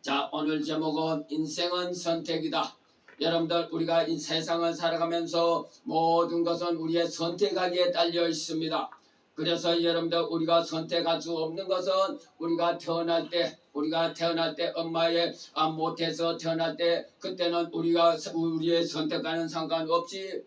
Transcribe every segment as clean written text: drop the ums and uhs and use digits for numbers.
자, 오늘 제목은 인생은 선택이다. 여러분들, 우리가 이 세상을 살아가면서 모든 것은 우리의 선택하기에 달려 있습니다. 그래서 여러분들, 우리가 선택할 수 없는 것은 우리가 태어날 때 엄마의 못해서 태어날 때, 그때는 우리의 선택과는 상관없이,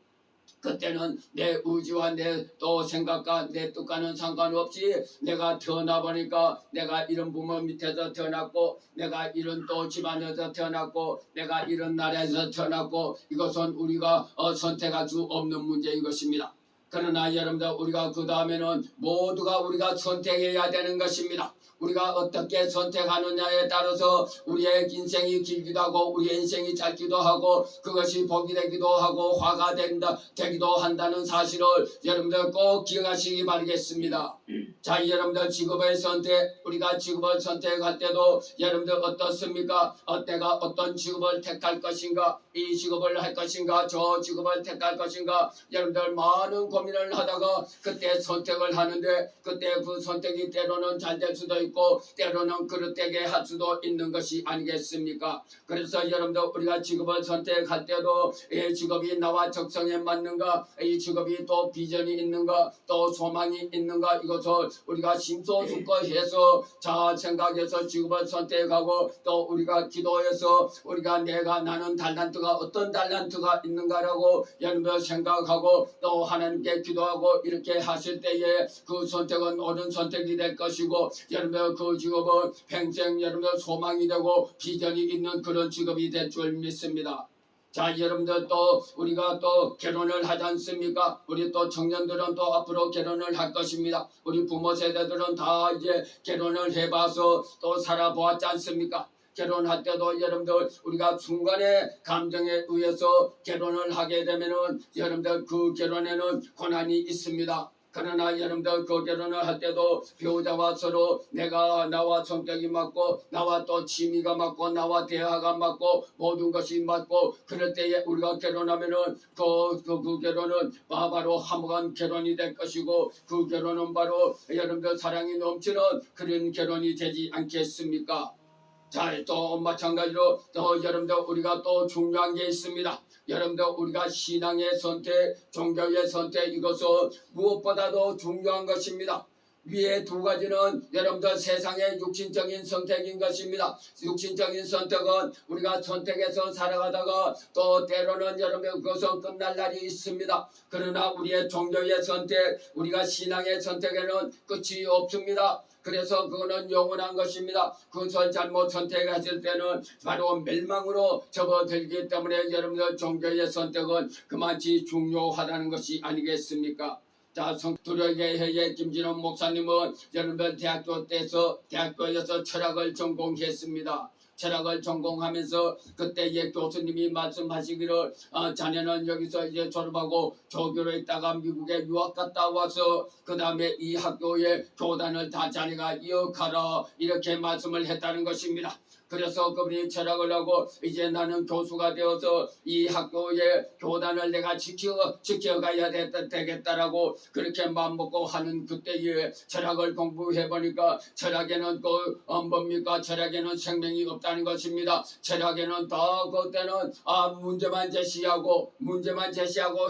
그때는 내 의지와 내 또 생각과 내 뜻과는 상관없이 내가 태어나 보니까 내가 이런 부모 밑에서 태어났고, 내가 이런 또 집안에서 태어났고, 내가 이런 나라에서 태어났고, 이것은 우리가 선택할 수 없는 문제인 것입니다. 그러나 여러분들, 우리가 그 다음에는 모두가 우리가 선택해야 되는 것입니다. 우리가 어떻게 선택하느냐에 따라서 우리의 인생이 길기도 하고 우리의 인생이 짧기도 하고 그것이 복이 되기도 하고 화가 되기도 한다는 사실을 여러분들 꼭 기억하시기 바라겠습니다. 자, 여러분들, 우리가 직업을 선택할 때도 여러분들 어떻습니까? 내가 어떤 직업을 택할 것인가, 이 직업을 할 것인가, 저 직업을 택할 것인가, 여러분들 많은 고민을 하다가 그때 선택을 하는데, 그때 그 선택이 때로는 잘 될 수도 있고 때로는 그릇되게 할 수도 있는 것이 아니겠습니까? 그래서 여러분들, 우리가 직업을 선택할 때도 이 직업이 나와 적성에 맞는가, 이 직업이 또 비전이 있는가, 또 소망이 있는가, 이것을 우리가 심소숙고해서 잘 생각해서 직업을 선택하고, 또 우리가 기도해서 나는 달란트가 어떤 달란트가 있는가라고 여러분들 생각하고 또 하나님께 기도하고 이렇게 하실 때에 그 선택은 옳은 선택이 될 것이고, 여러분들 그 직업은 평생 여러분들 소망이 되고 비전이 있는 그런 직업이 될 줄 믿습니다. 자, 여러분들, 또 우리가 또 결혼을 하지 않습니까? 우리 또 청년들은 또 앞으로 결혼을 할 것입니다. 우리 부모 세대들은 다 이제 결혼을 해봐서 또 살아보았지 않습니까? 결혼할 때도 여러분들, 우리가 순간의 감정에 의해서 결혼을 하게 되면은 여러분들 그 결혼에는 고난이 있습니다. 그러나 여러분들 그 결혼을 할 때도 배우자와 서로 나와 성격이 맞고 나와 또 취미가 맞고 나와 대화가 맞고 모든 것이 맞고, 그럴 때에 우리가 결혼하면은 그 결혼은 바로 화목한 결혼이 될 것이고, 그 결혼은 바로 여러분들 사랑이 넘치는 그런 결혼이 되지 않겠습니까? 자, 또 마찬가지로 또 여러분들, 우리가 또 중요한 게 있습니다. 여러분들, 우리가 신앙의 선택, 종교의 선택, 이것은 무엇보다도 중요한 것입니다. 위에 두 가지는 여러분들 세상의 육신적인 선택인 것입니다. 육신적인 선택은 우리가 선택해서 살아가다가 또 때로는 여러분들 그것은 끝날 날이 있습니다. 그러나 우리의 종교의 선택, 우리가 신앙의 선택에는 끝이 없습니다. 그래서 그거는 영원한 것입니다. 그것을 잘못 선택하실 때는 바로 멸망으로 접어들기 때문에 여러분들 종교의 선택은 그만치 중요하다는 것이 아니겠습니까? 자, 성도력의 해의 김진원 목사님은 여러분들 대학교에서 철학을 전공했습니다. 철학을 전공하면서 그때의 교수님이 말씀하시기를 자네는 여기서 이제 졸업하고 조교로 있다가 미국에 유학 갔다 와서 그 다음에 이 학교의 교단을 다 자네가 이어가라, 이렇게 말씀을 했다는 것입니다. 그래서 그분이 철학을 하고 이제 나는 교수가 되어서 이 학교의 교단을 내가 지켜가야 되겠다라고 그렇게 마음먹고 하는 그때에 철학을 공부해보니까 철학에는 뭡니까? 철학에는 생명이 없다는 것입니다. 철학에는 그때는 문제만 제시하고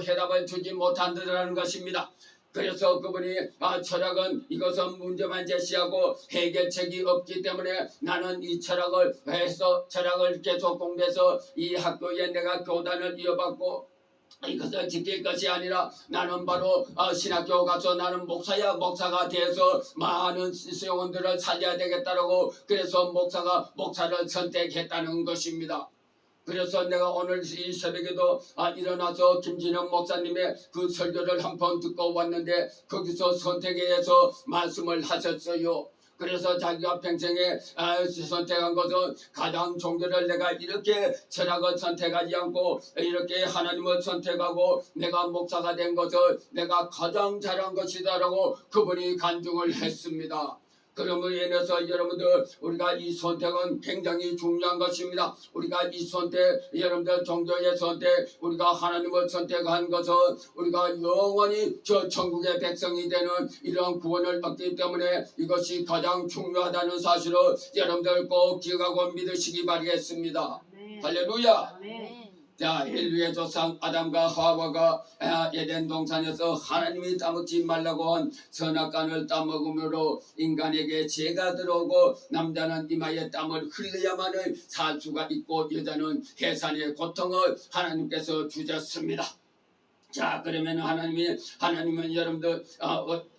해답을 주지 못한다는 것입니다. 그래서 그분이 철학은 이것은 문제만 제시하고 해결책이 없기 때문에 나는 이 철학을 계속 공부해서 이 학교에 내가 교단을 이어받고 이것을 지킬 것이 아니라 나는 바로 신학교 가서 나는 목사가 돼서 많은 영혼들을 살려야 되겠다라고, 그래서 목사를 선택했다는 것입니다. 그래서 내가 오늘 이 새벽에도 일어나서 김진영 목사님의 그 설교를 한 번 듣고 왔는데 거기서 선택에 대해서 말씀을 하셨어요. 그래서 자기가 평생에 선택한 것은 가장 종교를 내가 이렇게 철학을 선택하지 않고 이렇게 하나님을 선택하고 내가 목사가 된 것을 내가 가장 잘한 것이다라고 그분이 간증을 했습니다. 그러므로 인해서 여러분들 우리가 이 선택은 굉장히 중요한 것입니다. 우리가 이 선택, 여러분들 종교의 선택, 우리가 하나님을 선택한 것은 우리가 영원히 저 천국의 백성이 되는 이런 구원을 얻기 때문에 이것이 가장 중요하다는 사실을 여러분들 꼭 기억하고 믿으시기 바라겠습니다. 할렐루야. 자, 인류의 조상 아담과 하와가 에덴 동산에서 하나님이 따먹지 말라고 한 선악과를 따먹음으로 인간에게 죄가 들어오고 남자는 이마에 땀을 흘려야만을 살 수가 있고 여자는 해산의 고통을 하나님께서 주셨습니다. 자, 그러면 하나님은 여러분들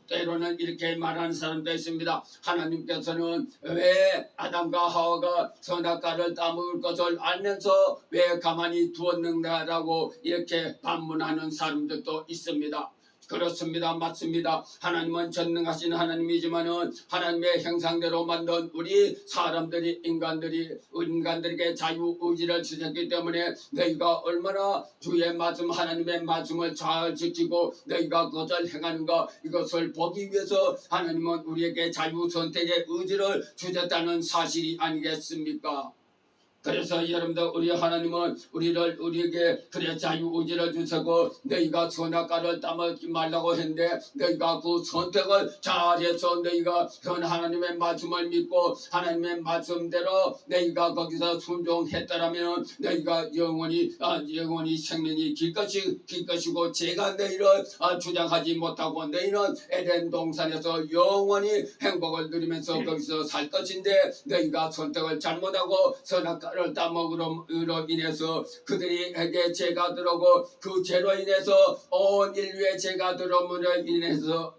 때로는 이렇게 말하는 사람도 있습니다. 하나님께서는 왜 아담과 하와가 선악과를 따먹을 것을 알면서 왜 가만히 두었는가라고 이렇게 반문하는 사람들도 있습니다. 그렇습니다. 맞습니다. 하나님은 전능하신 하나님이지만은 하나님의 형상대로 만든 우리 사람들이 인간들에게 자유의지를 주셨기 때문에 너희가 얼마나 주의 말씀 하나님의 말씀을 잘 지키고 너희가 그것을 행하는가 이것을 보기 위해서 하나님은 우리에게 자유 선택의 의지를 주셨다는 사실이 아니겠습니까? 그래서 여러분들 우리 하나님은 우리에게 그래 자유의지를 주시고 너희가 선악과를 따먹지 말라고 했는데 너희가 그 선택을 잘해서 너희가 하나님의 말씀을 믿고 하나님의 말씀대로 너희가 거기서 순종했다라면 너희가 영원히 생명이 길 것이고 제가 너희를 주장하지 못하고 너희는 에덴 동산에서 영원히 행복을 누리면서 거기서 살 것인데 너희가 선택을 잘못하고 선악과 를 따먹으로 인해서 그들에게 죄가 들어오고 그 죄로 인해서 온 인류의 죄가 들어옴으로 인해서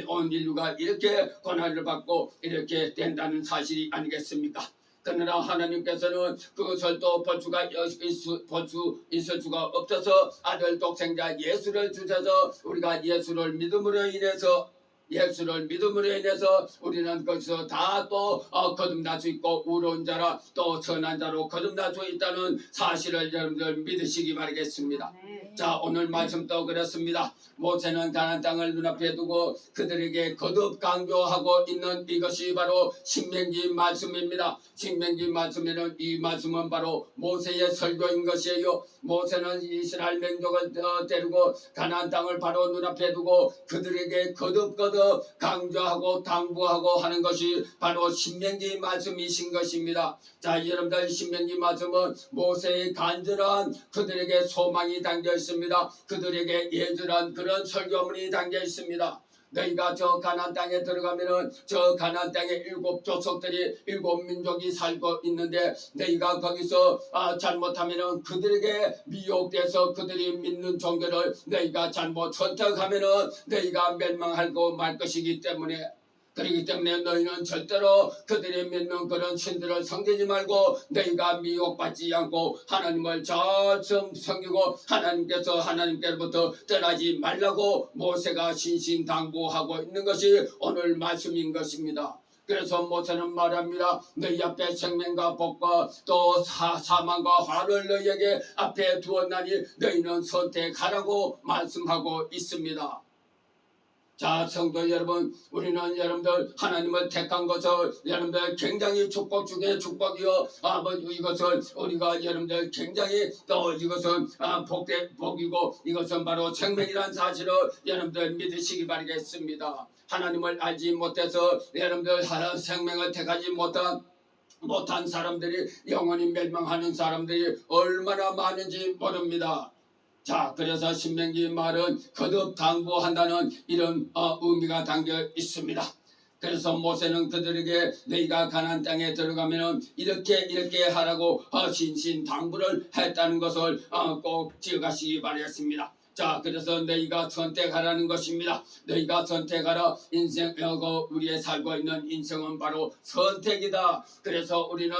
온 인류가 이렇게 고난을 받고 이렇게 된다는 사실이 아니겠습니까? 그러나 하나님께서는 그것을 또 볼 수 있을 수가 없어서 아들 독생자 예수를 주셔서 우리가 예수를 믿음으로 인해서 우리는 거기서 다 또 거듭날 수 있고 의로운 자라 또 선한 자로 거듭날 수 있다는 사실을 여러분들 믿으시기 바라겠습니다. 자, 오늘 말씀도 그렇습니다. 모세는 가나안 땅을 눈앞에 두고 그들에게 거듭 강조하고 있는 이것이 바로 신명기 말씀입니다. 신명기 말씀에는 이 말씀은 바로 모세의 설교인 것이에요. 모세는 이스라엘 민족을 데리고 가나안 땅을 바로 눈앞에 두고 그들에게 거듭 강조하고 당부하고 하는 것이 바로 신명기 말씀이신 것입니다. 자, 여러분들 신명기 말씀은 모세의 간절한 그들에게 소망이 담겨 있습니다. 그들에게 예절한 그런 설교문이 담겨 있습니다. 너희가 저 가나안 땅에 들어가면은 저 가나안 땅에 일곱 족속들이 일곱 민족이 살고 있는데 너희가 거기서 잘못하면은 그들에게 미혹돼서 그들이 믿는 종교를 너희가 잘못 선택하면은 너희가 멸망하고 말 것이기 때문에 그렇기 때문에 너희는 절대로 그들이 믿는 그런 신들을 섬기지 말고 너희가 미혹받지 않고 하나님을 잘 섬기고 하나님께로부터 떠나지 말라고 모세가 신신당부하고 있는 것이 오늘 말씀인 것입니다. 그래서 모세는 말합니다. 너희 앞에 생명과 복과 또 사망과 화를 너희에게 앞에 두었나니 너희는 선택하라고 말씀하고 있습니다. 자, 성도 여러분, 우리는 여러분들 하나님을 택한 것을 여러분들 굉장히 축복 중에 축복이요. 이것을 우리가 여러분들 굉장히 또 이것은 복이고 이것은 바로 생명이라는 사실을 여러분들 믿으시기 바라겠습니다. 하나님을 알지 못해서 여러분들 생명을 택하지 못한 사람들이 영원히 멸망하는 사람들이 얼마나 많은지 모릅니다. 자, 그래서 신명기 말은 거듭 당부한다는 이런 의미가 담겨 있습니다. 그래서 모세는 그들에게 너희가 가나안 땅에 들어가면은 이렇게 하라고 신신당부를 했다는 것을 꼭 기억하시기 바라겠습니다. 자, 그래서 너희가 선택하라는 것입니다. 너희가 선택하라. 우리의 살고 있는 인생은 바로 선택이다. 그래서 우리는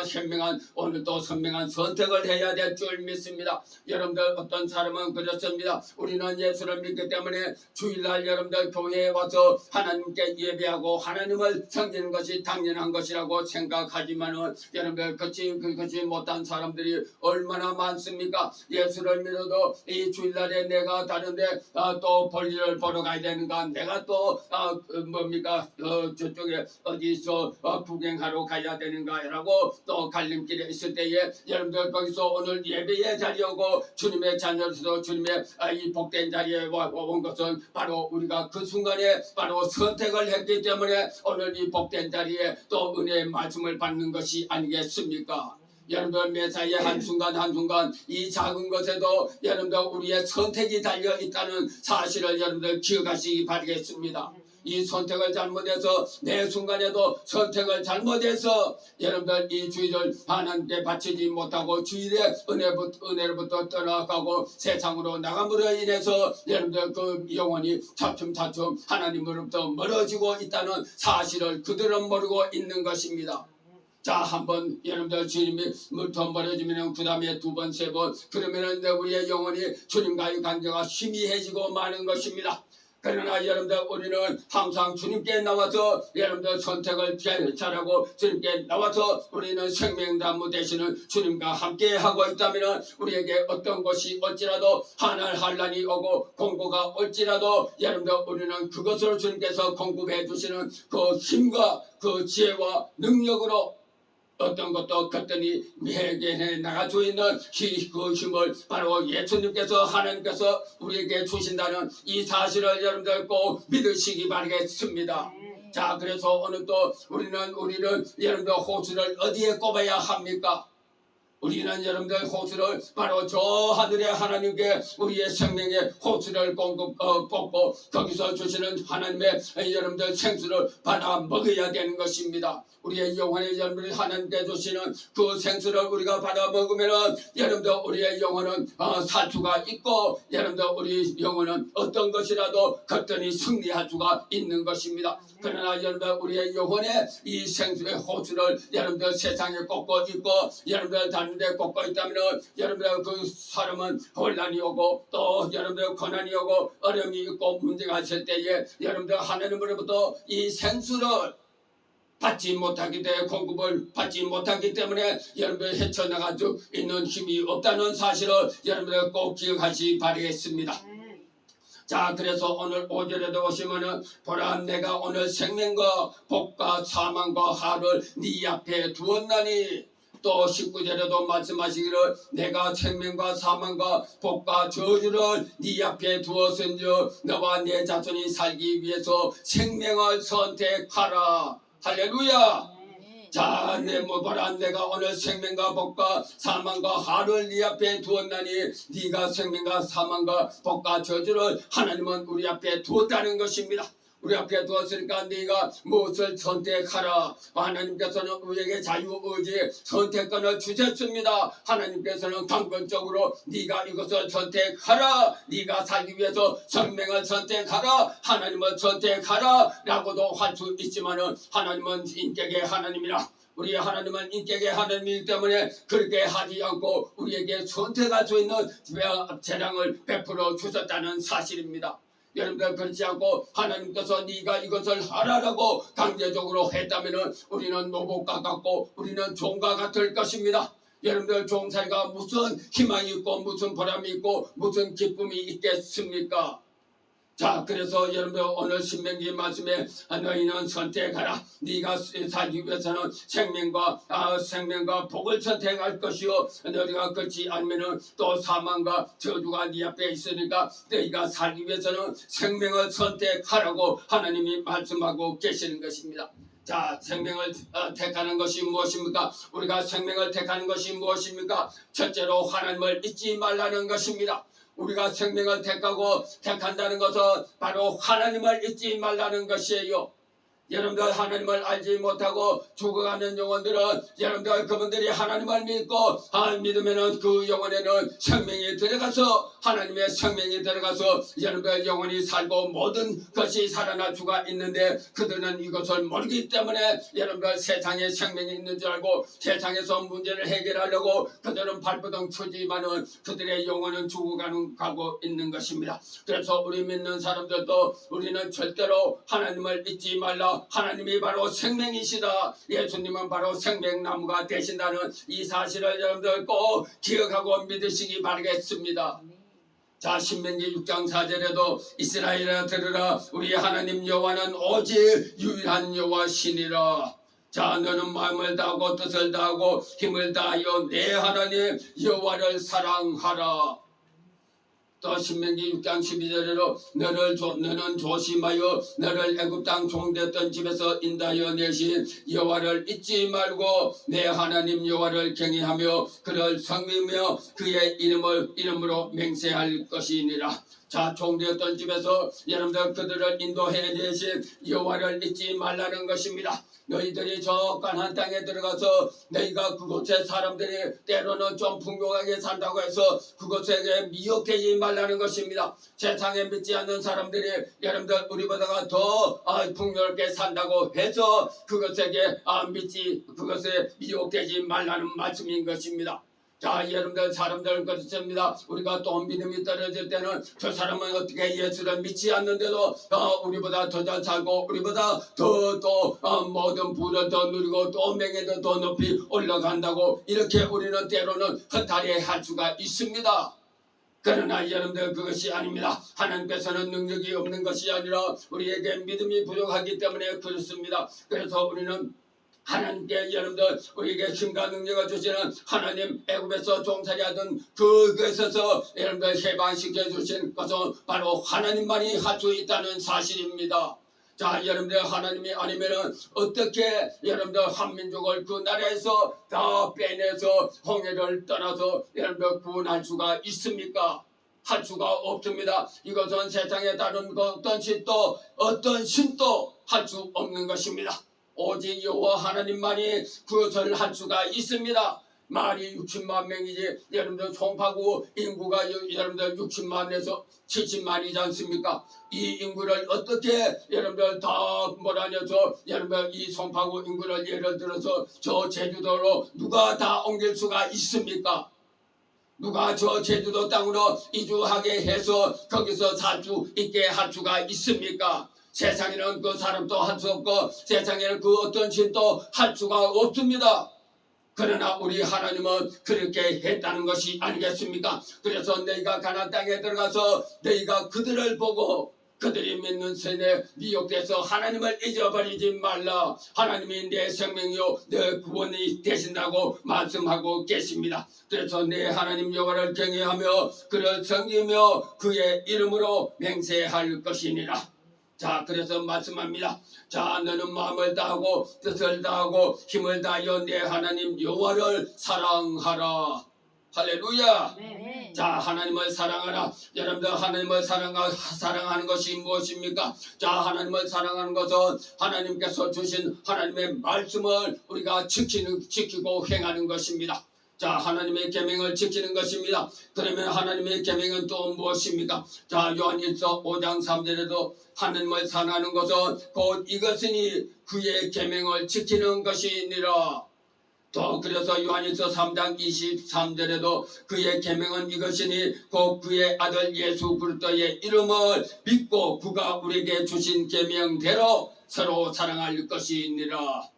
오늘도 선명한 선택을 해야 될 줄 믿습니다. 여러분들 어떤 사람은 그렇습니다. 우리는 예수를 믿기 때문에 주일날 여러분들 교회에 와서 하나님께 예배하고 하나님을 섬기는 것이 당연한 것이라고 생각하지만은 여러분들 그것이 못한 사람들이 얼마나 많습니까? 예수를 믿어도 이 주일날에 내가 내가 다른데 또 볼일을 보러 가야 되는가, 내가 또 저쪽에 어디서 구경하러 가야 되는가라고 또 갈림길에 있을 때에 여러분들 거기서 오늘 예배의 자리에 오고 주님의 자녀로서 주님의 이 복된 자리에 온 것은 바로 우리가 그 순간에 바로 선택을 했기 때문에 오늘 이 복된 자리에 또 은혜의 말씀을 받는 것이 아니겠습니까? 여러분들 매사에 한순간 한순간 이 작은 것에도 여러분들 우리의 선택이 달려 있다는 사실을 여러분들 기억하시기 바라겠습니다. 이 선택을 잘못해서 매 순간에도 선택을 잘못해서 여러분들 이 주일을 하나님께 바치지 못하고 주일의 은혜로부터 떠나가고 세상으로 나감으로 인해서 여러분들 그 영혼이 차츰차츰 하나님으로부터 멀어지고 있다는 사실을 그들은 모르고 있는 것입니다. 자, 한번 여러분들 주님이 물터 멀어지면 그 다음에 두 번, 세 번 그러면은 우리의 영혼이 주님과의 관계가 희미해지고 마는 것입니다. 그러나 여러분들 우리는 항상 주님께 나와서 여러분들 선택을 잘하고 주님께 나와서 우리는 생명나무 되시는 주님과 함께 하고 있다면 우리에게 어떤 것이 어찌라도 한란이 오고 공고가 올지라도 여러분들 우리는 그것을 주님께서 공급해 주시는 그 힘과 그 지혜와 능력으로 어떤 것도 그랬더니 회개해 나가고 있는 그 힘을 바로 예수님께서 하나님께서 우리에게 주신다는 이 사실을 여러분들 꼭 믿으시기 바라겠습니다. 자, 그래서 오늘 또 우리는 여러분들 호수를 어디에 꼽아야 합니까? 우리는 여러분들 호수를 바로 저 하늘의 하나님께 우리의 생명의 호수를 꽂고 거기서 주시는 하나님의 여러분들 생수를 받아 먹어야 되는 것입니다. 우리의 영혼의 여러분들 하나님께 주시는 그 생수를 우리가 받아 먹으면 여러분들 우리의 영혼은 살 수가 있고 여러분들 우리 영혼은 어떤 것이라도 거뜬히 승리할 수가 있는 것입니다. 그러나 여러분들 우리의 영혼의 이 생수의 호수를 여러분들 세상에 꽂고 있고 여러분들 다른데 꽂고 있다면 여러분들 그 사람은 혼란이 오고 또 여러분들 고난이 오고 어려움이 있고 문제가 있을 때에 여러분들 하나님으로부터 이 생수를 받지 못하기 때문에 공급을 받지 못하기 때문에 여러분들 헤쳐나갈 수 있는 힘이 없다는 사실을 여러분들 꼭 기억하시기 바라겠습니다. 자, 그래서 오늘 5절에도 오시면은 보라 내가 오늘 생명과 복과 사망과 하를 네 앞에 두었나니 또 19절에도 말씀하시기를 내가 생명과 사망과 복과 저주를 네 앞에 두었은즉 너와 내 자손이 살기 위해서 생명을 선택하라. 할렐루야. 자, 보라 내가 오늘 생명과 복과 사망과 하를 네 앞에 두었나니 네가 생명과 사망과 복과 저주를 하나님은 우리 앞에 두었다는 것입니다. 우리 앞에 두었으니까 네가 무엇을 선택하라. 하나님께서는 우리에게 자유의지 선택권을 주셨습니다. 하나님께서는 강권적으로 네가 이것을 선택하라. 네가 살기 위해서 생명을 선택하라. 하나님을 선택하라 라고도 할 수 있지만은 하나님은 인격의 하나님이라. 우리 하나님은 인격의 하나님이기 때문에 그렇게 하지 않고 우리에게 선택할 수 있는 재량을 베풀어 주셨다는 사실입니다. 여러분들 그렇지 않고 하나님께서 네가 이것을 하라라고 강제적으로 했다면 우리는 노복과 같고 우리는 종과 같을 것입니다. 여러분들 종살이가 무슨 희망이 있고 무슨 보람이 있고 무슨 기쁨이 있겠습니까? 자, 그래서 여러분들 오늘 신명기 말씀에 너희는 선택하라. 네가 살기 위해서는 생명과 복을 선택할 것이요 너희가 그렇지 않으면 또 사망과 저주가 네 앞에 있으니까 너희가 살기 위해서는 생명을 선택하라고 하나님이 말씀하고 계시는 것입니다. 자, 생명을 택하는 것이 무엇입니까? 우리가 생명을 택하는 것이 무엇입니까? 첫째로 하나님을 잊지 말라는 것입니다. 우리가 생명을 택한다는 것은 바로 하나님을 잊지 말라는 것이에요. 여러분들 하나님을 알지 못하고 죽어가는 영혼들은 여러분들 그분들이 하나님을 믿고 믿으면은 그 영혼에는 생명이 들어가서 하나님의 생명이 들어가서 여러분들 영혼이 살고 모든 것이 살아날 수가 있는데 그들은 이것을 모르기 때문에 여러분들 세상에 생명이 있는 줄 알고 세상에서 문제를 해결하려고 그들은 발버둥 쳐지만은 그들의 영혼은 죽어가고 있는 것입니다. 그래서 우리 믿는 사람들도 우리는 절대로 하나님을 잊지 말라. 하나님이 바로 생명이시다. 예수님은 바로 생명나무가 되신다는 이 사실을 여러분들 꼭 기억하고 믿으시기 바라겠습니다. 자, 신명기 6장 4절에도 이스라엘아 들으라, 우리 하나님 여호와는 오직 유일한 여호와시니라. 자, 너는 마음을 다하고 뜻을 다하고 힘을 다하여 내 하나님 여호와를 사랑하라. 또 신명기 6장 12절에도 너는 조심하여 너를 애굽 땅 종되었던 집에서 인도하여 내신 여호와를 잊지 말고 내 하나님 여호와를 경외하며 그를 섬기며 그의 이름으로 맹세할 것이니라. 자, 종되었던 집에서 여러분들 그들을 인도해 내신 여호와를 잊지 말라는 것입니다. 너희들이 저 가나안 땅에 들어가서 너희가 그곳의 사람들이 때로는 좀 풍요하게 산다고 해서 그곳에게 미혹되지 말라는 것입니다. 세상에 믿지 않는 사람들이 여러분들 우리보다가 더 풍요롭게 산다고 해서 그것에 미혹되지 말라는 말씀인 것입니다. 자, 여러분들 사람들은 그렇습니다. 우리가 또 믿음이 떨어질 때는 저 사람은 어떻게 예수를 믿지 않는데도 우리보다 더 잘 살고 우리보다 더 모든 부를 더 누리고 또 명예도 더 높이 올라간다고 이렇게 우리는 때로는 허탈해 할 수가 있습니다. 그러나 여러분들 그것이 아닙니다. 하나님께서는 능력이 없는 것이 아니라 우리에게 믿음이 부족하기 때문에 그렇습니다. 그래서 우리는 하나님께 여러분들 우리에게 힘과 능력을 주시는 하나님, 애굽에서 종살이하던 그것에서 여러분들 해방시켜 주신 것은 바로 하나님만이 할 수 있다는 사실입니다. 자, 여러분들 하나님이 아니면은 어떻게 여러분들 한민족을 그 나라에서 다 빼내서 홍해를 떠나서 여러분들 구원할 수가 있습니까? 할 수가 없습니다. 이것은 세상에 다른 어떤 신도 할 수 없는 것입니다. 오직 여호와 하나님만이 그것을 할 수가 있습니다. 말이 60만 명이지 여러분들 송파구 인구가 여러분들 60만에서 70만이지 않습니까? 이 인구를 어떻게 여러분들 다 몰아내서 여러분들 이 송파구 인구를 예를 들어서 저 제주도로 누가 다 옮길 수가 있습니까? 누가 저 제주도 땅으로 이주하게 해서 거기서 살 수 있게 할 수가 있습니까? 세상에는 그 사람도 할 수 없고 세상에는 그 어떤 신도 할 수가 없습니다. 그러나 우리 하나님은 그렇게 했다는 것이 아니겠습니까? 그래서 너희가 가나안 땅에 들어가서 너희가 그들을 보고 그들이 믿는 세대 미혹돼서 하나님을 잊어버리지 말라. 하나님이 내 생명이요 내 구원이 되신다고 말씀하고 계십니다. 그래서 내 하나님 여호와를 경외하며 그를 섬기며 그의 이름으로 맹세할 것이니라. 자, 그래서 말씀합니다. 자, 너는 마음을 다하고 뜻을 다하고 힘을 다하여 내 하나님 여호와를 사랑하라. 할렐루야. 네. 자, 하나님을 사랑하라. 여러분들 하나님을 사랑하는 것이 무엇입니까? 자, 하나님을 사랑하는 것은 하나님께서 주신 하나님의 말씀을 우리가 지키고 행하는 것입니다. 자, 하나님의 계명을 지키는 것입니다. 그러면 하나님의 계명은 또 무엇입니까? 자, 요한일서 5장 3절에도 하나님을 사랑하는 것은 곧 이것이니 그의 계명을 지키는 것이니라. 또 그래서 요한일서 3장 23절에도 그의 계명은 이것이니 곧 그의 아들 예수 그리스도의 이름을 믿고 그가 우리에게 주신 계명대로 서로 사랑할 것이니라.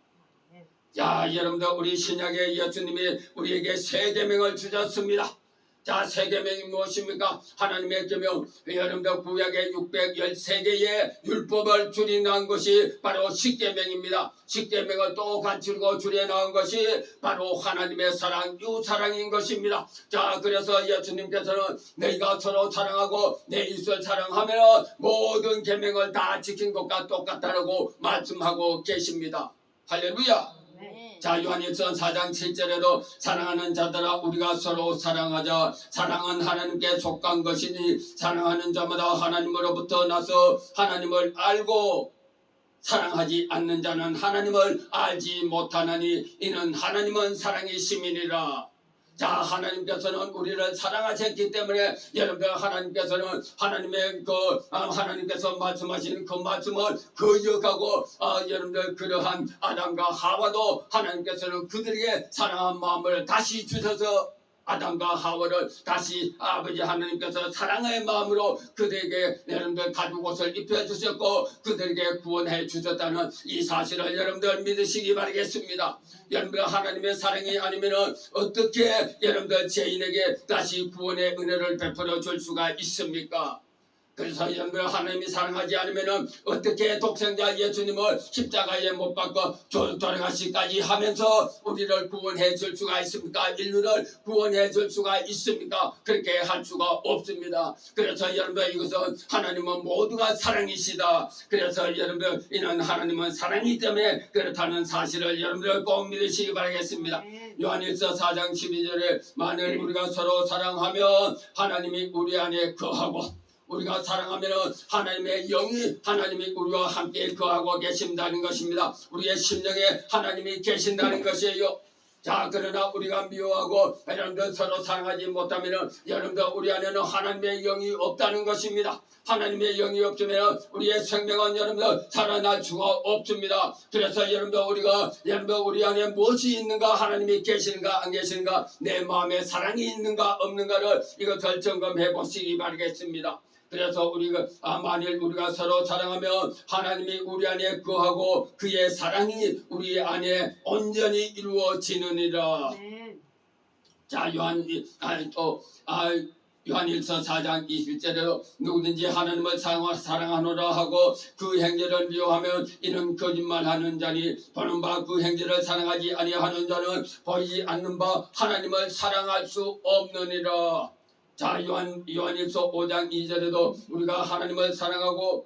자, 여러분들 우리 신약의 예수님이 우리에게 새 계명을 주셨습니다. 자, 새 계명이 무엇입니까? 하나님의 계명, 여러분들 구약의 613개의 율법을 줄여놓은 것이 바로 십계명입니다. 십계명을 또 갖추고 줄여놓은 것이 바로 하나님의 사랑, 유사랑인 것입니다. 자, 그래서 예수님께서는 너희가 서로 사랑하고 내 이웃을 사랑하면 모든 계명을 다 지킨 것과 똑같다고 말씀하고 계십니다. 할렐루야. 자, 요한일서 4장 7절에도 사랑하는 자들아 우리가 서로 사랑하자. 사랑은 하나님께 속한 것이니 사랑하는 자마다 하나님으로부터 나서 하나님을 알고 사랑하지 않는 자는 하나님을 알지 못하나니 이는 하나님은 사랑이심이니라. 자, 하나님께서는 우리를 사랑하셨기 때문에 여러분들 하나님께서는 하나님께서 말씀하시는 그 말씀을 거역하고 여러분들 그러한 아담과 하와도 하나님께서는 그들에게 사랑한 마음을 다시 주셔서 아담과 하와를 다시 아버지 하나님께서 사랑의 마음으로 그들에게 여러분들 가죽 옷을 입혀주셨고 그들에게 구원해 주셨다는 이 사실을 여러분들 믿으시기 바라겠습니다. 여러분들 하나님의 사랑이 아니면 어떻게 여러분들 죄인에게 다시 구원의 은혜를 베풀어 줄 수가 있습니까? 그래서 여러분들 하나님이 사랑하지 않으면 어떻게 독생자 예수님을 십자가에 못 박고 돌아가시까지 하면서 우리를 구원해 줄 수가 있습니까? 인류를 구원해 줄 수가 있습니까? 그렇게 할 수가 없습니다. 그래서 여러분들 이것은 하나님은 모두가 사랑이시다. 그래서 여러분들 이는 하나님은 사랑이기 때문에 그렇다는 사실을 여러분들 꼭 믿으시기 바라겠습니다. 요한일서 4장 12절에 만일 우리가 서로 사랑하면 하나님이 우리 안에 거하고 우리가 사랑하면 하나님의 영이 하나님이 우리와 함께 거하고 계신다는 것입니다. 우리의 심령에 하나님이 계신다는 것이에요. 자, 그러나 우리가 미워하고 여러분들 서로 사랑하지 못하면 여러분들 우리 안에는 하나님의 영이 없다는 것입니다. 하나님의 영이 없으면 우리의 생명은 여러분들 살아날 수가 없습니다. 그래서 여러분들 여러분들 우리 안에 무엇이 있는가, 하나님이 계시는가 안 계시는가, 내 마음에 사랑이 있는가 없는가를 이것을 점검해 보시기 바라겠습니다. 그래서 만일 우리가 서로 사랑하면 하나님이 우리 안에 거하고 그의 사랑이 우리 안에 온전히 이루어지느니라. 자, 요한일서 4장 20절에도 누구든지 하나님을 사랑하노라 하고 그 행위를 미워하면 이는 거짓말하는 자니 보는 바 그 행위를 사랑하지 아니하는 자는 보이지 않는 바 하나님을 사랑할 수 없느니라. 자, 요한일서 5장 2절에도 우리가 하나님을 사랑하고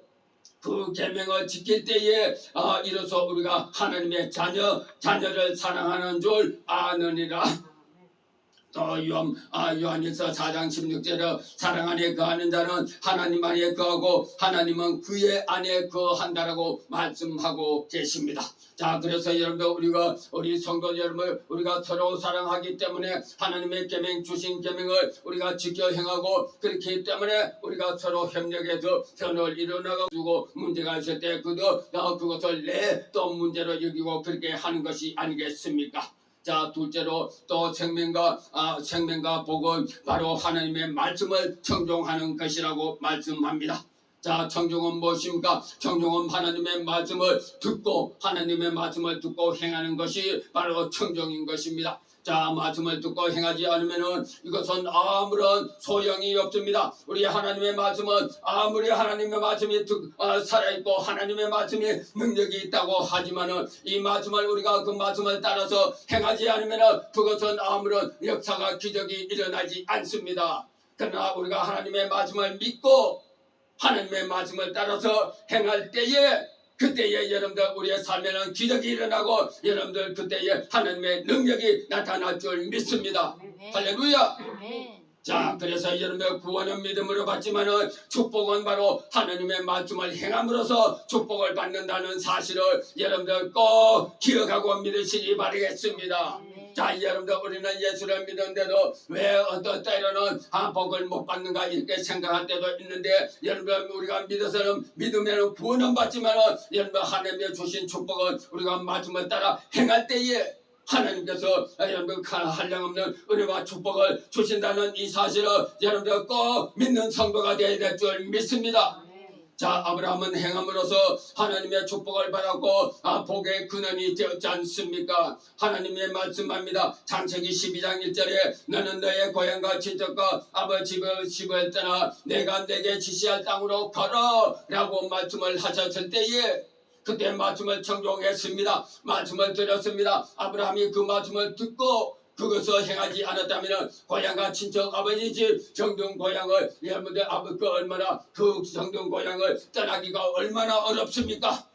그 계명을 지킬 때에 이로써 우리가 하나님의 자녀를 사랑하는 줄 아느니라. 또 요한일서 4장 16절에 사랑 안에 거하는 자는 하나님 안에 거하고 하나님은 그의 안에 거한다라고 말씀하고 계십니다. 자, 그래서 여러분들 우리 성도 여러분 우리가 서로 사랑하기 때문에 하나님의 계명 주신 계명을 우리가 지켜 행하고 그렇기 때문에 우리가 서로 협력해서 선을 이뤄나가고 문제가 있을 때 그것을 내 또 문제로 여기고 그렇게 하는 것이 아니겠습니까? 자, 둘째로 또 생명과 복은 바로 하나님의 말씀을 청종하는 것이라고 말씀합니다. 자, 청종은 무엇입니까? 청종은 하나님의 말씀을 듣고 행하는 것이 바로 청종인 것입니다. 자, 말씀을 듣고 행하지 않으면 이것은 아무런 소용이 없습니다. 우리 하나님의 말씀은 아무리 하나님의 말씀이 살아있고 하나님의 말씀이 능력이 있다고 하지만은 이 말씀을 우리가 그 말씀을 따라서 행하지 않으면 그것은 아무런 역사가 기적이 일어나지 않습니다. 그러나 우리가 하나님의 말씀을 믿고 하나님의 말씀을 따라서 행할 때에 그때에 여러분들 우리의 삶에는 기적이 일어나고 여러분들 그때에 하나님의 능력이 나타날 줄 믿습니다. 할렐루야. 자, 그래서 여러분들 구원은 믿음으로 받지만은 축복은 바로 하나님의 말씀을 행함으로써 축복을 받는다는 사실을 여러분들 꼭 기억하고 믿으시기 바라겠습니다. 자, 여러분들 우리는 예수를 믿는데도 왜 어떤 때로는 복을 못 받는가 이렇게 생각할 때도 있는데 여러분들 우리가 믿으면 구원은 받지만은 여러분들 하나님의 주신 축복은 우리가 말씀을 따라 행할 때에 하나님께서 여러분들 한량없는 은혜와 축복을 주신다는 이 사실을 여러분들 꼭 믿는 성도가 되어야 될 줄 믿습니다. 자, 아브라함은 행함으로써 하나님의 축복을 받았고 복의 근원이 되었지 않습니까? 하나님의 말씀합니다. 창세기 12장 1절에 너는 너의 고향과 친척과 아버지 집을 떠나 내가 내게 지시할 땅으로 걸어 라고 말씀을 하셨을 때에 그때 말씀을 청종했습니다. 말씀을 드렸습니다. 아브라함이 그 말씀을 듣고 그것을 행하지 않았다면 고향과 친척 아버지 집 정든 고향을 여러분들 그 정든 고향을 떠나기가 얼마나 어렵습니까?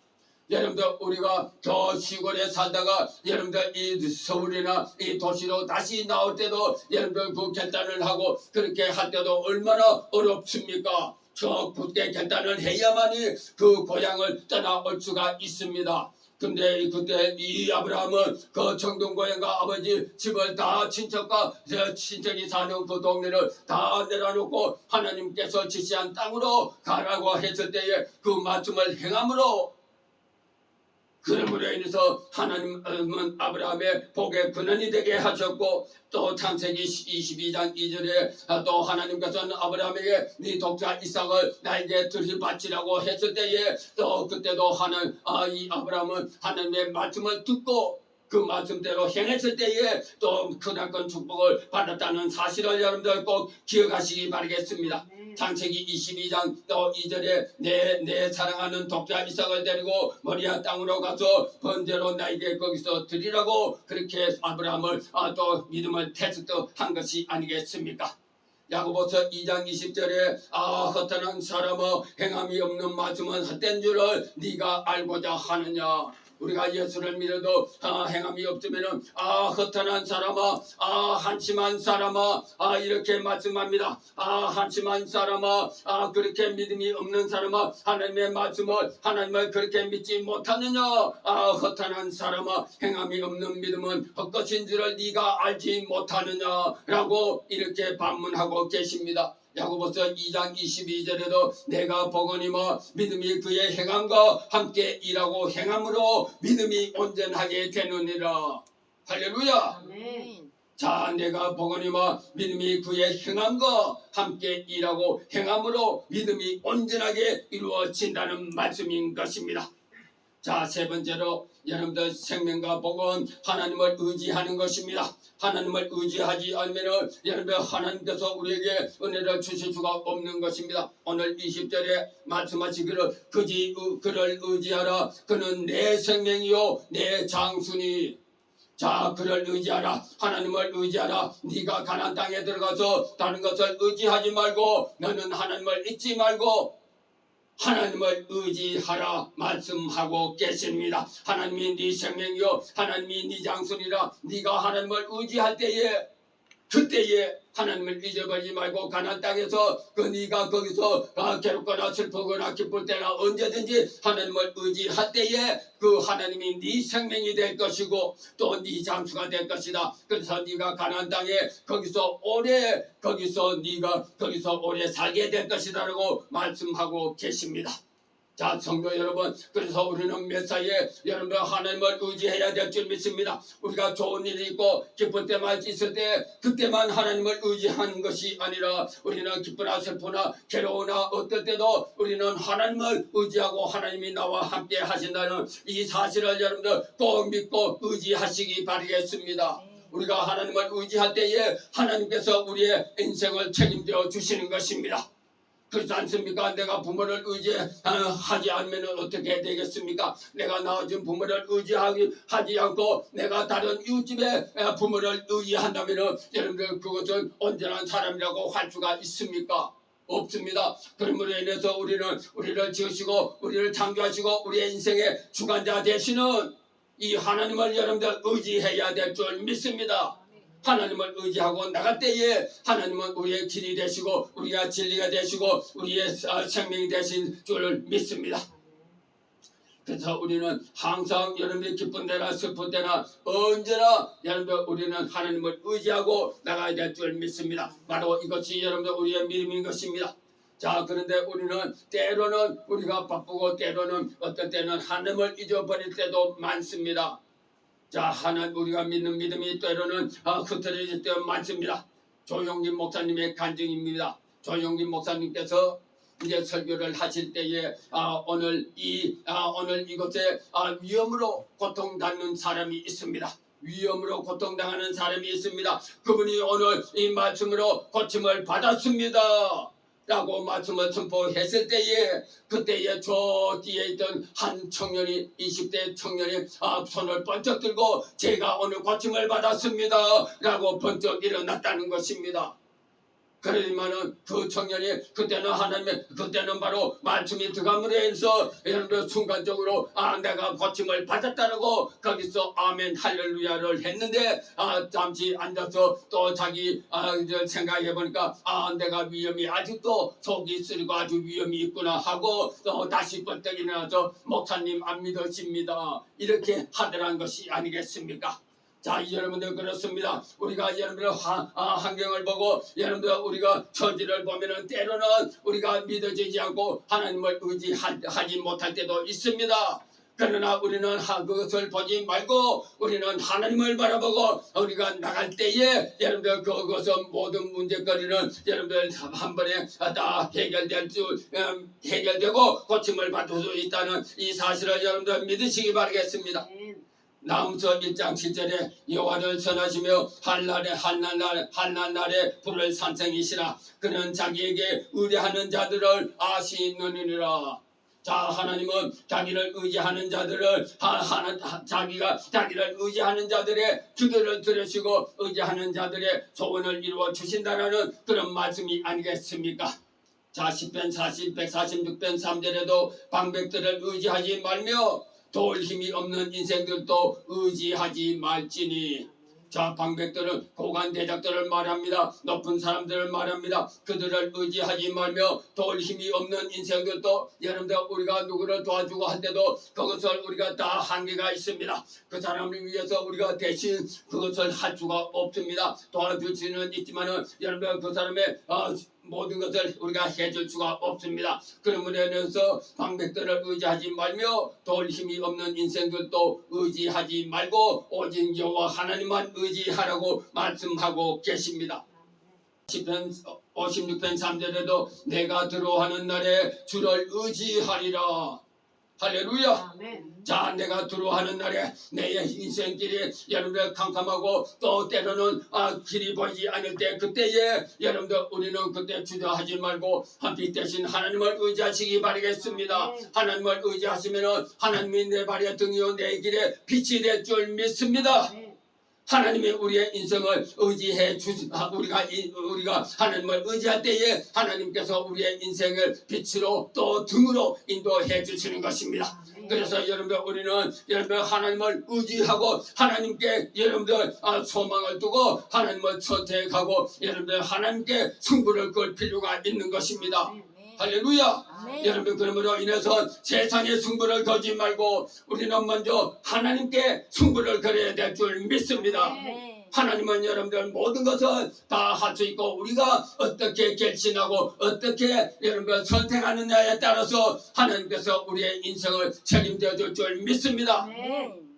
여러분들 우리가 저 시골에 살다가 여러분들 이 서울이나 이 도시로 다시 나올 때도 여러분들 그 결단을 하고 그렇게 할 때도 얼마나 어렵습니까? 저 굳게 결단을 해야만이 그 고향을 떠나올 수가 있습니다. 근데 그때 이 아브라함은 그 정든 고향과 아버지 집을 다 친척이 사는 그 동네를 다 내려놓고 하나님께서 지시한 땅으로 가라고 했을 때에 그 말씀을 행함으로 그러므로 인해서 하나님은 아브라함의 복의 근원이 되게 하셨고, 또 창세기 22장 2절에 또 하나님께서는 아브라함에게 네 독자 이삭을 나에게 들이바치라고 했을 때에 또 그때도 이 아브라함은 하나님의 말씀을 듣고 그 말씀대로 행했을 때에 또 크나큰 축복을 받았다는 사실을 여러분들 꼭 기억하시기 바라겠습니다. 창세기 22장 또 2절에 내 사랑하는 독자 이삭을 데리고 모리아 땅으로 가서 번제로 나에게 거기서 드리라고 그렇게 아브라함을 또 믿음을 테스트한 것이 아니겠습니까? 야고보서 2장 20절에 허탄한 사람아 행함이 없는 말씀은 헛된 줄을 네가 알고자 하느냐. 우리가 예수를 믿어도 행함이 없으면은 허탄한 사람아, 한심한 사람아, 이렇게 말씀합니다. 한심한 사람아, 그렇게 믿음이 없는 사람아, 하나님을 그렇게 믿지 못하느냐. 허탄한 사람아, 행함이 없는 믿음은 헛것인 줄을 네가 알지 못하느냐라고 이렇게 반문하고 계십니다. 야고보서 2장 22절에도 내가 보거니와 믿음이 그의 행함과 함께 일하고 행함으로 믿음이 온전하게 되느니라. 할렐루야. 아멘. 자, 내가 보거니와 믿음이 그의 행함과 함께 일하고 행함으로 믿음이 온전하게 이루어진다는 말씀인 것입니다. 자, 세 번째로 여러분들 생명과 복은 하나님을 의지하는 것입니다. 하나님을 의지하지 않으면 여러분들 하나님께서 우리에게 은혜를 주실 수가 없는 것입니다. 오늘 20절에 말씀하시기를 그를 의지하라. 그는 내 생명이요 내 장수니. 자, 그를 의지하라. 하나님을 의지하라. 네가 가나안 땅에 들어가서 다른 것을 의지하지 말고 너는 하나님을 잊지 말고 하나님을 의지하라 말씀하고 계십니다. 하나님이 네 생명이요 하나님이 네 장수니라. 네가 하나님을 의지할 때에 그때에 하나님을 잊어버리지 말고 가나안 땅에서 네가 거기서 괴롭거나 슬프거나 기쁠 때나 언제든지 하나님을 의지할 때에 그 하나님이 네 생명이 될 것이고 또 네 장수가 될 것이다. 그래서 네가 가나안 땅에 거기서 오래 살게 될 것이다라고 말씀하고 계십니다. 자, 성도 여러분, 그래서 우리는 몇 사이에 여러분들 하나님을 의지해야 될 줄 믿습니다. 우리가 좋은 일이 있고 기쁠 때만 있을 때 그때만 하나님을 의지하는 것이 아니라 우리는 기쁘나 슬프나 괴로우나 어떨 때도 우리는 하나님을 의지하고 하나님이 나와 함께 하신다는 이 사실을 여러분들 꼭 믿고 의지하시기 바라겠습니다. 우리가 하나님을 의지할 때에 하나님께서 우리의 인생을 책임져 주시는 것입니다. 그렇지 않습니까? 내가 부모를 의지하지 않으면 어떻게 되겠습니까? 내가 낳아준 부모를 의지하지 않고 내가 다른 이웃집의 부모를 의지한다면 여러분들 그것은 온전한 사람이라고 할 수가 있습니까? 없습니다. 그러므로 인해서 우리를 지으시고 우리를 창조하시고 우리의 인생의 주관자 되시는 이 하나님을 여러분들 의지해야 될 줄 믿습니다. 하나님을 의지하고 나갈 때에 하나님은 우리의 길이 되시고 우리가 진리가 되시고 우리의 생명이 되신 줄을 믿습니다. 그래서 우리는 항상 여러분이 기쁜 때나 슬픈 때나 언제나 여러분들 우리는 하나님을 의지하고 나가야 될 줄 믿습니다. 바로 이것이 여러분들 우리의 믿음인 것입니다. 자, 그런데 우리는 때로는 우리가 바쁘고 때로는 어떤 때는 하나님을 잊어버릴 때도 많습니다. 자, 우리가 믿는 믿음이 때로는 흐트러질 때가 많습니다. 조용긴 목사님의 간증입니다. 조용긴 목사님께서 이제 설교를 하실 때에 오늘 이곳에 위험으로 고통받는 사람이 있습니다. 위험으로 고통당하는 사람이 있습니다. 그분이 오늘 이 말씀으로 고침을 받았습니다. 라고 말씀을 선포했을 때에 그때에 저 뒤에 있던 한 청년이 20대 청년이 손을 번쩍 들고 제가 오늘 고침을 받았습니다 라고 번쩍 일어났다는 것입니다. 그러지만은 그 청년이 그때는 바로 말씀이 들어감으로 해서 여러분들 순간적으로 내가 고침을 받았다라고 거기서 아멘 할렐루야를 했는데 잠시 앉아서 또 자기 생각해 보니까 내가 위험이 아직도 속이 쓰리고 아주 위험이 있구나 하고 또 다시 번뜩 일어나서 목사님 안 믿으십니다 이렇게 하더란 것이 아니겠습니까? 자, 여러분들 그렇습니다. 우리가 여러분들 환경을 보고 여러분들 우리가 처지를 보면은 때로는 우리가 믿어지지 않고 하나님을 의지하지 못할 때도 있습니다. 그러나 우리는 그것을 보지 말고 우리는 하나님을 바라보고 우리가 나갈 때에 여러분들 그것은 모든 문제거리는 여러분들 한 번에 다 해결되고 고침을 받을 수 있다는 이 사실을 여러분들 믿으시기 바라겠습니다. 나훔서 1장 7절에 여호와를 선하시며 한날날에 불을 산성이시라. 그는 자기에게 의뢰하는 자들을 아시느니라. 자, 하나님은 자기를 의지하는 자들을 자기를 의지하는 자들의 기도를 들으시고 의지하는 자들의 소원을 이루어 주신다라는 그런 말씀이 아니겠습니까? 자, 시편 146편 3절에도 방백들을 의지하지 말며 도울 힘이 없는 인생들도 의지하지 말지니. 자, 방백들은 고관 대작들을 말합니다. 높은 사람들을 말합니다. 그들을 의지하지 말며 도울 힘이 없는 인생들도 여러분들 우리가 누구를 도와주고 할 때도 그것을 우리가 다 한계가 있습니다. 그 사람을 위해서 우리가 대신 그것을 할 수가 없습니다. 도와줄 수는 있지만은 여러분들 그 사람의 모든 것을 우리가 해줄 수가 없습니다. 그러므로 인해서 방백들을 의지하지 말며 도울 힘이 없는 인생들도 의지하지 말고 오직 여호와 하나님만 의지하라고 말씀하고 계십니다. 시편 56편 3절에도 내가 두려워하는 날에 주를 의지하리라. 할렐루야. 아멘. 자, 내가 두려워하는 날에 내 인생길이 여러분들 캄캄하고 또 때로는 길이 보이지 않을 때 그때에 여러분들 우리는 그때 주저하지 말고 빛 대신 하나님을 의지하시기 바라겠습니다. 하나님을 의지하시면 하나님이 내 발의 등이요 내 길에 빛이 될 줄 믿습니다. 하나님이 우리의 인생을 의지해 우리가 하나님을 의지할 때에 하나님께서 우리의 인생을 빛으로 또 등으로 인도해 주시는 것입니다. 그래서 여러분들 우리는 여러분들 하나님을 의지하고 하나님께 여러분들 소망을 두고 하나님을 선택하고 여러분들 하나님께 승부를 걸 필요가 있는 것입니다. 할렐루야. 여러분 그러므로 인해서 세상의 승부를 걸지 말고 우리는 먼저 하나님께 승부를 걸어야 될 줄 믿습니다. 하나님은 여러분들 모든 것을 다 할 수 있고 우리가 어떻게 결심하고 어떻게 여러분들 선택하느냐에 따라서 하나님께서 우리의 인생을 책임져 줄 줄 믿습니다.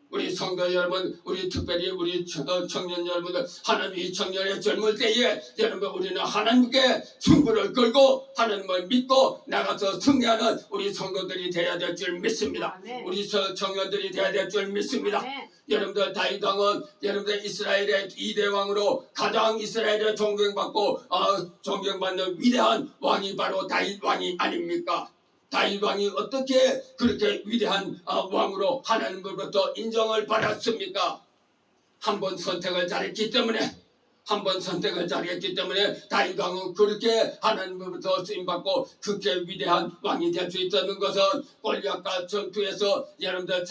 우리 성도 여러분, 우리 특별히 우리 청년 여러분들, 하나님이 청년의 젊을 때에 여러분 우리는 하나님께 승부를 걸고 하나님을 믿고 나가서 승리하는 우리 성도들이 되어야 될 줄 믿습니다. 우리 청년들이 되어야 될 줄 믿습니다. 여러분들 다윗 왕은 여러분들 이스라엘의 2대 왕으로 가장 이스라엘에 존경받고 존경받는 위대한 왕이 바로 다윗 왕이 아닙니까? 다윗 왕이 어떻게 그렇게 위대한 왕으로 하나님으로부터 인정을 받았습니까? 한 번 선택을 잘했기 때문에 다윗 왕은 그렇게 하나님으로부터 쓰임받고 그렇게 위대한 왕이 될 수 있었는 것은 골리앗과 전투에서 여러분들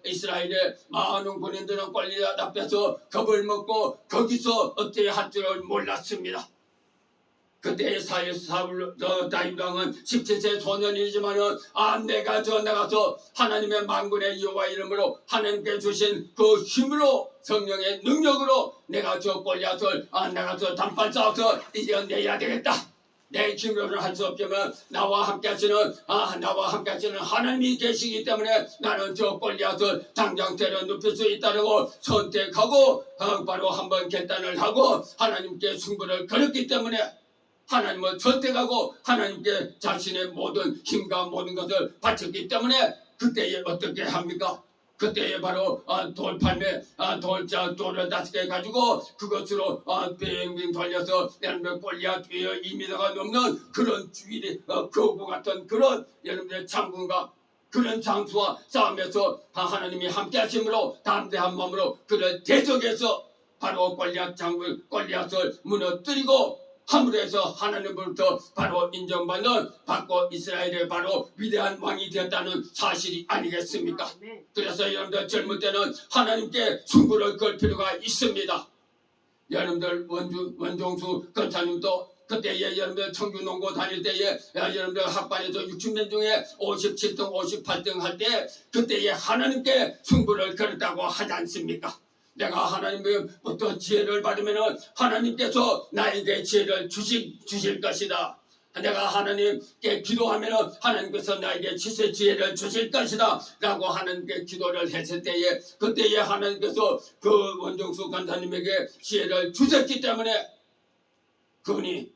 이스라엘의 많은 군인들은 골리앗 앞에서 겁을 먹고 거기서 어떻게 할 줄을 몰랐습니다. 그때 다윗 왕은 17세 소년이지만은 내가 나가서 하나님의 만군의 여호와 이름으로 하나님께 주신 그 힘으로 성령의 능력으로 내가 저 골리앗을 나가서 단판 싸워서 이겨내야 되겠다. 내 힘으로는 할 수 없지만 나와 함께 하시는 하나님이 계시기 때문에 나는 저 골리앗을 당장 때려 눕힐 수 있다고 선택하고 바로 한번 결단을 하고 하나님께 승부를 걸었기 때문에 하나님을 선택하고 하나님께 자신의 모든 힘과 모든 것을 바쳤기 때문에 그때에 어떻게 합니까? 그때에 바로 돌팔매 돌을 5개 가지고 그것으로 빙빙 돌려서 여러분들 골리앗 뒤에 2m가 넘는 그런 거구 같은 그런 여러분들의 장군과 그런 장수와 싸움에서 하나님이 함께 하심으로 담대한 마음으로 그를 대적해서 바로 골리앗을 무너뜨리고 함으로 해서 하나님으로부터 바로 받고 이스라엘의 바로 위대한 왕이 되었다는 사실이 아니겠습니까? 그래서 여러분들 젊을 때는 하나님께 승부를 걸 필요가 있습니다. 여러분들 원종수 권사님도 그때에 여러분들 청주농고 다닐 때에 여러분들 학반에서 60년 중에 57등 58등 할 때 그때에 하나님께 승부를 걸었다고 하지 않습니까? 내가 하나님부터 지혜를 받으면 하나님께서 나에게 지혜를 주실 것이다. 내가 하나님께 기도하면 하나님께서 나에게 지혜를 주실 것이다 라고 하나님께 기도를 했을 때에 그때에 하나님께서 그 원종수 간사님에게 지혜를 주셨기 때문에 그분이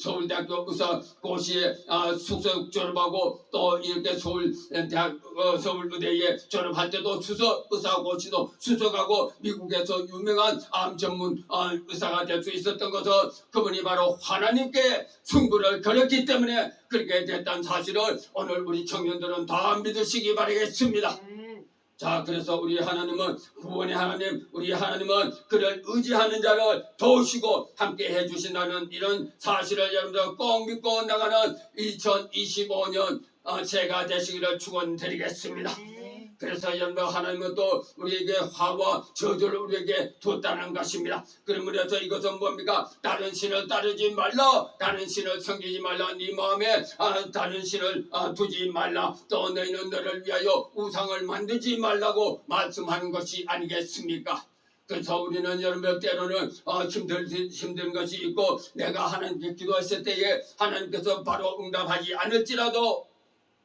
서울대학교 의사고시에 수석 졸업하고 또 이렇게 서울대학 서울의대에 졸업할 때도 수석 의사고시도 수석하고 미국에서 유명한 암 전문 의사가 될 수 있었던 것은 그분이 바로 하나님께 승부를 걸었기 때문에 그렇게 됐다는 사실을 오늘 우리 청년들은 다 믿으시기 바라겠습니다. 자, 그래서 우리 하나님은 구원의 하나님, 우리 하나님은 그를 의지하는 자를 도우시고 함께 해주신다는 이런 사실을 여러분들 꼭 믿고 나가는 2025년 새해가 되시기를 축원드리겠습니다. 그래서 여러분 하나님은 또 우리에게 화와 저주를 우리에게 뒀다는 것입니다. 그러므로 이것은 뭡니까? 다른 신을 따르지 말라, 다른 신을 섬기지 말라, 네 마음에 다른 신을 두지 말라, 또 너희는 너를 위하여 우상을 만들지 말라고 말씀하는 것이 아니겠습니까? 그래서 우리는 여러분 때로는 힘든 것이 있고 내가 하나님께 기도했을 때에 하나님께서 바로 응답하지 않을지라도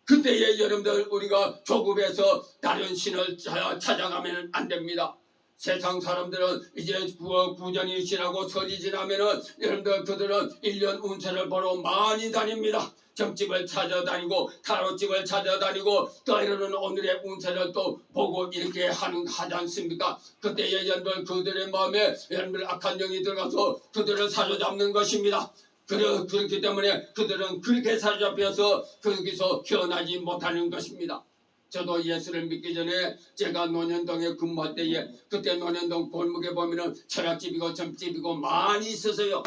그때에 여러분들 우리가 조급해서 다른 신을 찾아가면 안 됩니다. 세상 사람들은 이제 구전이 지나고 설이 지나면은 여러분들 그들은 1년 운세를 보러 많이 다닙니다. 점집을 찾아다니고 타로집을 찾아다니고 때로는 오늘의 운세를 또 보고 이렇게 하지 않습니까? 그때에 여러분들 그들의 마음에 여러분들 악한 영이 들어가서 그들을 사로잡는 것입니다. 그렇기 때문에 그들은 그렇게 사로잡혀서 거기서 헤어나지 못하는 것입니다. 저도 예수를 믿기 전에 제가 논현동에 근무할 때에 그때 논현동 골목에 보면은 철학집이고 점집이고 많이 있어서요.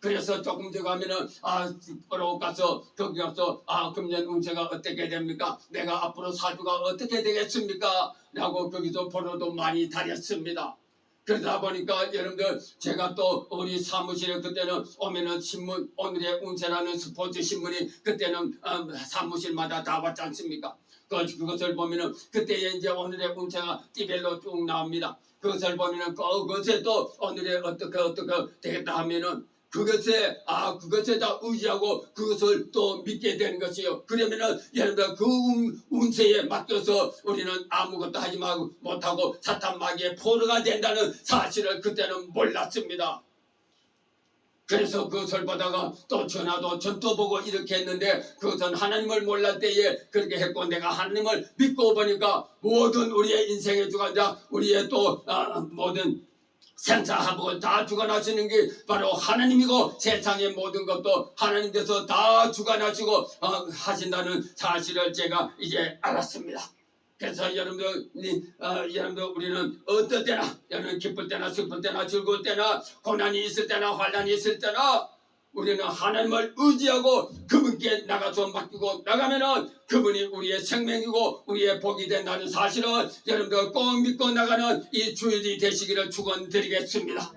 그래서 조금 더 가면은 보러 가서 거기 가서 금년 운세가 어떻게 됩니까? 내가 앞으로 사주가 어떻게 되겠습니까? 라고 거기서 보러도 많이 다녔습니다. 그러다 보니까 여러분들 제가 또 우리 사무실에 그때는 오면은 신문 오늘의 운세라는 스포츠 신문이 그때는 사무실마다 다 왔지 않습니까? 그것을 보면은 그때에 이제 오늘의 운세가 띠별로 쭉 나옵니다. 그것을 보면은 그것에 또 오늘의 어떻게 되겠다 하면은 그것에 다 의지하고 그것을 또 믿게 되는 것이요. 그러면은 여러분들 그 운세에 맡겨서 우리는 아무것도 하지 못하고 사탄 마귀의 포로가 된다는 사실을 그때는 몰랐습니다. 그래서 그것을 보다가 또 전화도 전도 보고 이렇게 했는데 그것은 하나님을 몰랄 때에 그렇게 했고 내가 하나님을 믿고 보니까 모든 우리의 인생의 주관자 우리의 또 모든 생사화복을 다 주관하시는 게 바로 하나님이고 세상의 모든 것도 하나님께서 다 주관하시고 하신다는 사실을 제가 이제 알았습니다. 그래서 여러분들 우리는 어떨 때나 여러분 기쁠 때나 슬플 때나 즐거울 때나 고난이 있을 때나 환난이 있을 때나 우리는 하나님을 의지하고 그분께 나가서 맡기고 나가면은 그분이 우리의 생명이고 우리의 복이 된다는 사실을 여러분들 꼭 믿고 나가는 이 주일이 되시기를 축원드리겠습니다.